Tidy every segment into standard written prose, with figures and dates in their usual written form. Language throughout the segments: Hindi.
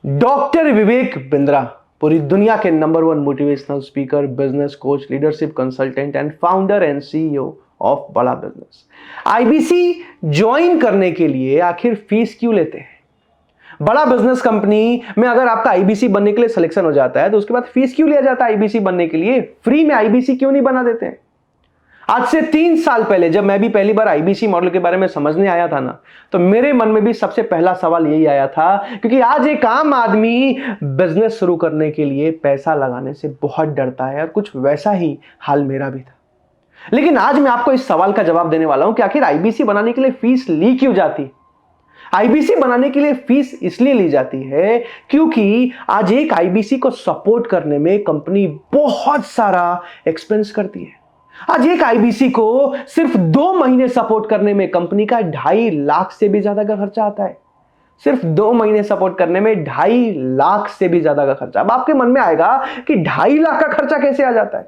डॉक्टर विवेक बिंद्रा पूरी दुनिया के number 1 motivational speaker, business coach, leadership consultant and founder and CEO of बड़ा बिजनेस। आईबीसी ज्वाइन करने के लिए आखिर फीस क्यों लेते हैं? बड़ा बिजनेस कंपनी में अगर आपका आईबीसी बनने के लिए सिलेक्शन हो जाता है तो उसके बाद फीस क्यों लिया जाता है? आईबीसी बनने के लिए फ्री में आईबीसी क्यों नहीं बना देते हैं? आज से 3 साल पहले जब मैं भी पहली बार आईबीसी मॉडल के बारे में समझने आया था ना, तो मेरे मन में भी सबसे पहला सवाल यही आया था, क्योंकि आज एक आम आदमी बिजनेस शुरू करने के लिए पैसा लगाने से बहुत डरता है और कुछ वैसा ही हाल मेरा भी था। लेकिन आज मैं आपको इस सवाल का जवाब देने वाला हूं कि आखिर आईबीसी बनाने के लिए फीस ली क्यों जाती? आईबीसी बनाने के लिए फीस इसलिए ली जाती है क्योंकि आज एक आईबीसी को सपोर्ट करने में कंपनी बहुत सारा एक्सपेंस करती है। आज एक आईबीसी को सिर्फ 2 महीने सपोर्ट करने में कंपनी का 2.5 लाख से भी ज्यादा का खर्चा आता है। सिर्फ 2 महीने सपोर्ट करने में 2.5 लाख से भी ज्यादा का खर्चा। अब आपके मन में आएगा कि 2.5 लाख का खर्चा कैसे आ जाता है?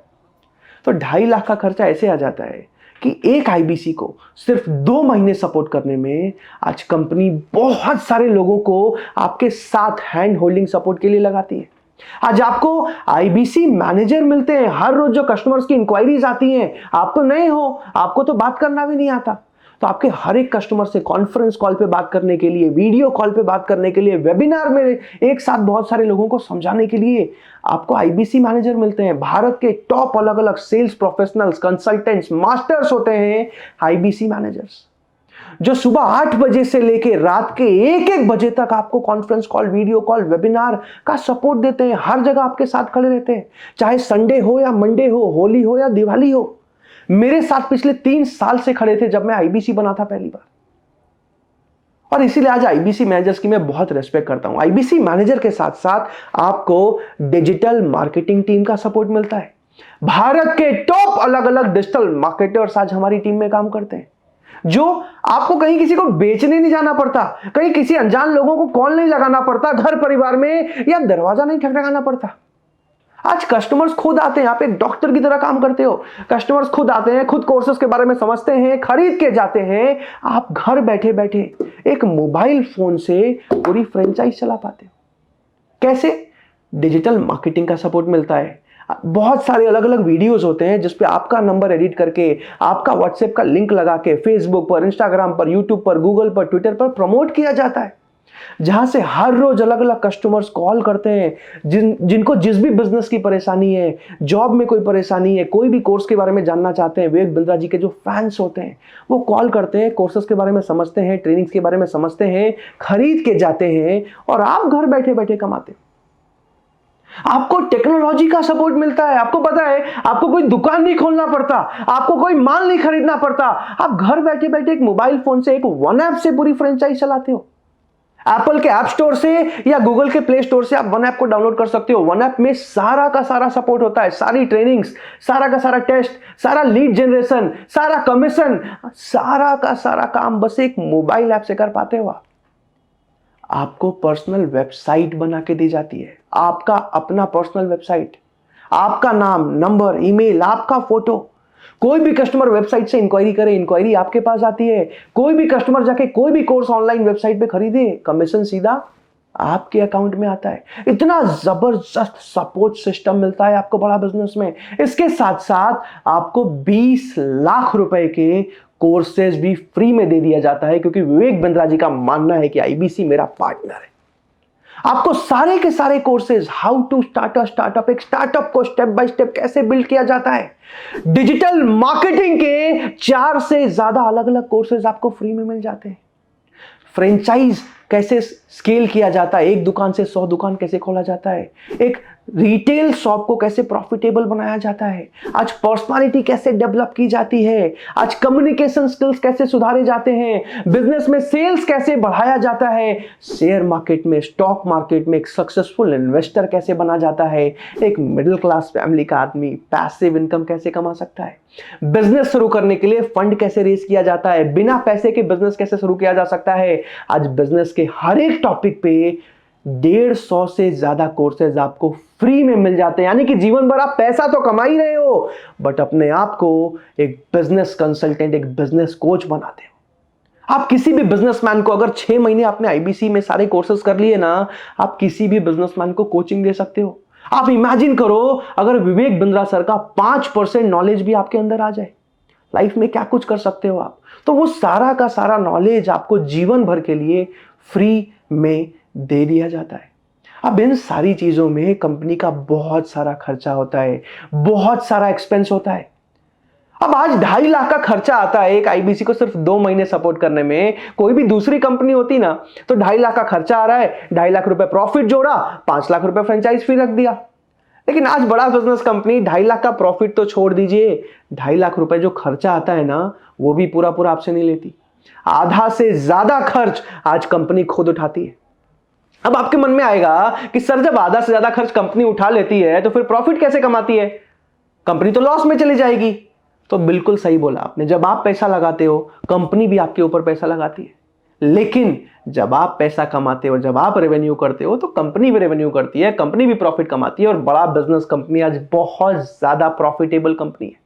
तो 2.5 लाख का खर्चा ऐसे आ जाता है कि एक आईबीसी को सिर्फ 2 महीने सपोर्ट करने में आज कंपनी बहुत सारे लोगों को आपके साथ हैंड होल्डिंग सपोर्ट के लिए लगाती है। आज आपको आईबीसी मैनेजर मिलते हैं। हर रोज जो कस्टमर्स की इंक्वायरीज आती हैं, आप तो नए हो, आपको तो बात करना भी नहीं आता, तो आपके हर एक कस्टमर से कॉन्फ्रेंस कॉल पे बात करने के लिए, वीडियो कॉल पे बात करने के लिए, वेबिनार में एक साथ बहुत सारे लोगों को समझाने के लिए आपको आईबीसी मैनेजर मिलते हैं। भारत के टॉप अलग अलग सेल्स प्रोफेशनल्स, कंसल्टेंट्स, मास्टर्स होते हैं आईबीसी मैनेजर्स, जो सुबह 8 बजे से लेकर रात के 1-1 बजे तक आपको conference call, video call, webinar का सपोर्ट देते हैं। हर जगह आपके साथ खड़े रहते हैं, चाहे संडे हो या मंडे हो, होली हो या दिवाली हो। मेरे साथ पिछले 3 साल से खड़े थे जब मैं आईबीसी बना था पहली बार। और इसीलिए आज आईबीसी मैनेजर्स की मैं बहुत रेस्पेक्ट करता हूं। आईबीसी मैनेजर के साथ साथ आपको डिजिटल मार्केटिंग टीम का सपोर्ट मिलता है। भारत के टॉप अलग अलग डिजिटल मार्केटर्स आज हमारी टीम में काम करते हैं, जो आपको कहीं किसी को बेचने नहीं जाना पड़ता, कहीं किसी अनजान लोगों को कॉल नहीं लगाना पड़ता, घर परिवार में या दरवाजा नहीं ठकठकाना पड़ता। आज कस्टमर्स खुद आते हैं। आप एक डॉक्टर की तरह काम करते हो। कस्टमर्स खुद आते हैं, खुद कोर्सेज के बारे में समझते हैं, खरीद के जाते हैं। आप घर बैठे बैठे एक मोबाइल फोन से पूरी फ्रेंचाइज चला पाते हो। कैसे? डिजिटल मार्केटिंग का सपोर्ट मिलता है। बहुत सारे अलग अलग वीडियोस होते हैं जिसपे आपका नंबर एडिट करके, आपका व्हाट्सएप का लिंक लगा के फेसबुक पर, इंस्टाग्राम पर, यूट्यूब पर, गूगल पर, ट्विटर पर प्रमोट किया जाता है, जहां से हर रोज अलग अलग कस्टमर्स कॉल करते हैं। जिनको जिस भी बिजनेस की परेशानी है, जॉब में कोई परेशानी है, कोई भी कोर्स के बारे में जानना चाहते हैं, विवेक बिंद्रा जी के जो फैंस होते हैं वो कॉल करते हैं, कोर्सेज के बारे में समझते हैं, ट्रेनिंग्स के बारे में समझते हैं, खरीद के जाते हैं और आप घर बैठे बैठे कमाते हैं। आपको टेक्नोलॉजी का सपोर्ट मिलता है। आपको पता है, आपको कोई दुकान नहीं खोलना पड़ता, आपको कोई माल नहीं खरीदना पड़ता। आप घर बैठे बैठे एक मोबाइल फोन से, एक वन ऐप से पूरी फ्रेंचाइज चलाते हो। एप्पल के ऐप स्टोर से या गूगल के प्ले स्टोर से आप वन ऐप को डाउनलोड कर सकते हो। वन ऐप में सारा का सारा सपोर्ट होता है, सारी ट्रेनिंग्स, सारा का सारा टेस्ट, सारा लीड जनरेशन, सारा कमीशन, सारा का सारा काम बस एक मोबाइल ऐप से कर पाते हो आप। आपको पर्सनल वेबसाइट बना के दी जाती है, आपका अपना पर्सनल वेबसाइट, आपका नाम, नंबर, ईमेल, आपका फोटो। कोई भी कस्टमर वेबसाइट से इंक्वायरी करे, इंक्वायरी आपके पास आती है। कोई भी कस्टमर जाके कोई भी कोर्स ऑनलाइन वेबसाइट पे खरीदे, कमीशन सीधा आपके अकाउंट में आता है। इतना जबरदस्त सपोर्ट सिस्टम मिलता है आपको बड़ा बिजनेस में। इसके साथ साथ आपको 20 लाख रुपए के कोर्सेज भी फ्री में दे दिया जाता है, क्योंकि विवेक बिंद्रा जी का मानना है कि आईबीसी मेरा पार्टनर है। आपको सारे के सारे courses, how to start a startup, एक स्टार्टअप को स्टेप बाय स्टेप कैसे बिल्ड किया जाता है, डिजिटल मार्केटिंग के 4 से ज्यादा अलग अलग कोर्सेज आपको फ्री में मिल जाते हैं। फ्रेंचाइज कैसे स्केल किया जाता है, एक दुकान से 100 दुकान कैसे खोला जाता है, एक रिटेल शॉप को कैसे प्रॉफिटेबल बनाया जाता है, आज पर्सनालिटी कैसे डेवलप की जाती है, आज कम्युनिकेशन स्किल्स कैसे सुधारे जाते हैं, बिजनेस में सेल्स कैसे बढ़ाया जाता है, शेयर मार्केट में, स्टॉक मार्केट में एक सक्सेसफुल इन्वेस्टर कैसे बना जाता है, एक मिडिल क्लास फैमिली का आदमी पैसिव इनकम कैसे कमा सकता है, बिजनेस शुरू करने के लिए फंड कैसे रेज किया जाता है, बिना पैसे के बिजनेस कैसे शुरू किया जा सकता है। आज बिजनेस के हर एक टॉपिक पे 150 से ज्यादा कोर्सेज आपको फ्री में मिल जाते हैं। यानी कि जीवन भर आप पैसा तो कमा ही रहे हो, बट अपने आप को एक बिजनेस कंसल्टेंट, एक बिजनेस कोच बनाते हो। आप किसी भी बिजनेसमैन को, अगर 6 महीने आपने आईबीसी में सारे कोर्सेज कर लिए ना, आप किसी भी बिजनेसमैन को कोचिंग दे सकते हो। आप इमेजिन करो अगर विवेक बिंद्रा सर का 5% नॉलेज भी आपके अंदर आ जाए, लाइफ में क्या कुछ कर सकते हो आप। तो वो सारा का सारा नॉलेज आपको जीवन भर के लिए फ्री में दे दिया जाता है। अब इन सारी चीजों में कंपनी का बहुत सारा खर्चा होता है, बहुत सारा एक्सपेंस होता है। अब आज 2.5 लाख का खर्चा आता है एक आईबीसी को सिर्फ 2 महीने सपोर्ट करने में। कोई भी दूसरी कंपनी होती ना तो 2.5 लाख का खर्चा आ रहा है, 2.5 लाख रुपए प्रॉफिट जोड़ा, 5 लाख रुपए फ्रेंचाइज फी रख दिया। लेकिन आज बड़ा बिजनेस कंपनी 2.5 लाख का प्रॉफिट तो छोड़ दीजिए, 2.5 लाख रुपए जो खर्चा आता है ना वो भी पूरा पूरा आपसे नहीं लेती। आधा से ज्यादा खर्च आज कंपनी खुद उठाती है। अब आपके मन में आएगा कि सर जब आधा से ज्यादा खर्च कंपनी उठा लेती है तो फिर प्रॉफिट कैसे कमाती है, कंपनी तो लॉस में चली जाएगी। तो बिल्कुल सही बोला आपने, जब आप पैसा लगाते हो कंपनी भी आपके ऊपर पैसा लगाती है। लेकिन जब आप पैसा कमाते हो, जब आप रेवेन्यू करते हो तो कंपनी भी रेवेन्यू करती है, कंपनी भी प्रॉफिट कमाती है। और बड़ा बिजनेस कंपनी आज बहुत ज्यादा प्रॉफिटेबल कंपनी है।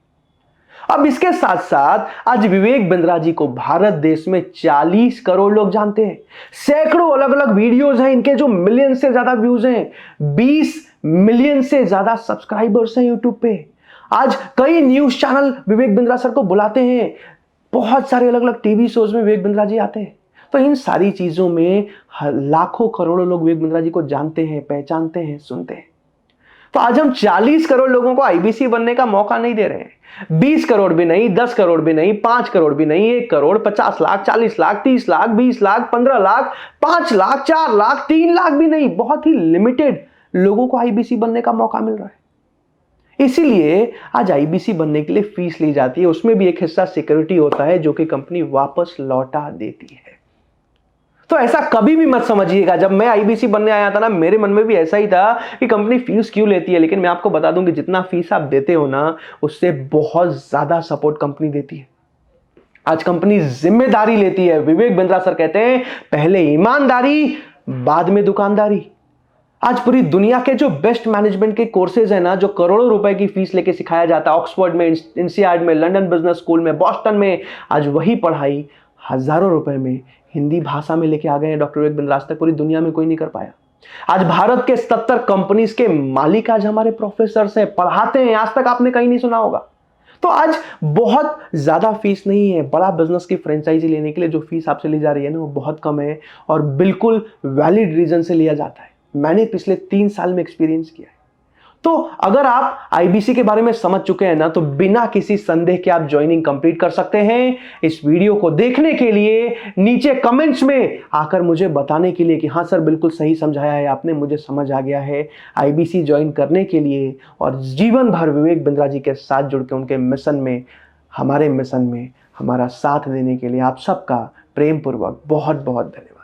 अब इसके साथ साथ आज विवेक बिंद्रा जी को भारत देश में 40 करोड़ लोग जानते हैं। सैकड़ों अलग अलग वीडियोस हैं इनके जो मिलियन से ज्यादा व्यूज हैं, 20 मिलियन से ज्यादा सब्सक्राइबर्स हैं यूट्यूब पे। आज कई news channel Vivek Bindra sir को बुलाते हैं, बहुत सारे अलग अलग टीवी शोज में विवेक बिंद्रा जी आते हैं। तो इन सारी चीजों में लाखों करोड़ों लोग विवेक बिंद्रा जी को जानते हैं, पहचानते हैं, सुनते हैं। तो आज हम 40 करोड़ लोगों को आईबीसी बनने का मौका नहीं दे रहे हैं। 20 करोड़ भी नहीं, 10 करोड़ भी नहीं, 5 करोड़ भी नहीं, 1 करोड़, 50 लाख, 40 लाख, 30 लाख, 20 लाख, 15 लाख, 5 लाख, 4 लाख, 3 लाख भी नहीं, बहुत ही लिमिटेड लोगों को आईबीसी बनने का मौका मिल रहा है। इसीलिए आज आईबीसी बनने के लिए फीस ली जाती है, उसमें भी एक हिस्सा सिक्योरिटी होता है जो कि कंपनी वापस लौटा देती है। तो ऐसा कभी भी मत समझिएगा, जब मैं आईबीसी बनने आया था ना मेरे मन में भी ऐसा ही था कि कंपनी फीस क्यों लेती है। लेकिन मैं आपको बता दूं कि जितना फीस आप देते हो ना उससे बहुत ज्यादा सपोर्ट कंपनी देती है। आज कंपनी जिम्मेदारी लेती है। विवेक बिंद्रा सर कहते हैं पहले ईमानदारी बाद में दुकानदारी। आज पूरी दुनिया के जो बेस्ट मैनेजमेंट के कोर्सेज है ना, जो करोड़ों रुपए की फीस लेके सिखाया जाता है, ऑक्सफोर्ड में, इंसियाड में, लंदन बिजनेस स्कूल में, बॉस्टन में, आज वही पढ़ाई हजारों रुपए में हिंदी भाषा में लेके आ गए हैं डॉक्टर विवेक बिंद्रा। आज तक पूरी दुनिया में कोई नहीं कर पाया। आज भारत के 77 कंपनीज के मालिक आज हमारे प्रोफेसर हैं, पढ़ाते हैं, आज तक आपने कहीं नहीं सुना होगा। तो आज बहुत ज्यादा फीस नहीं है। बड़ा बिजनेस की फ्रेंचाइजी लेने के लिए जो फीस आपसे ली जा रही है ना वो बहुत कम है और बिल्कुल वैलिड रीजन से लिया जाता है। मैंने पिछले 3 साल में एक्सपीरियंस किया है। तो अगर आप आईबीसी के बारे में समझ चुके हैं ना तो बिना किसी संदेह के आप ज्वाइनिंग कंप्लीट कर सकते हैं। इस वीडियो को देखने के लिए नीचे कमेंट्स में आकर मुझे बताने के लिए कि हाँ सर बिल्कुल सही समझाया है आपने, मुझे समझ आ गया है। आईबीसी ज्वाइन करने के लिए और जीवन भर विवेक बिंद्रा जी के साथ जुड़ के उनके मिशन में, हमारे मिशन में हमारा साथ देने के लिए आप सबका प्रेम पूर्वक बहुत बहुत धन्यवाद।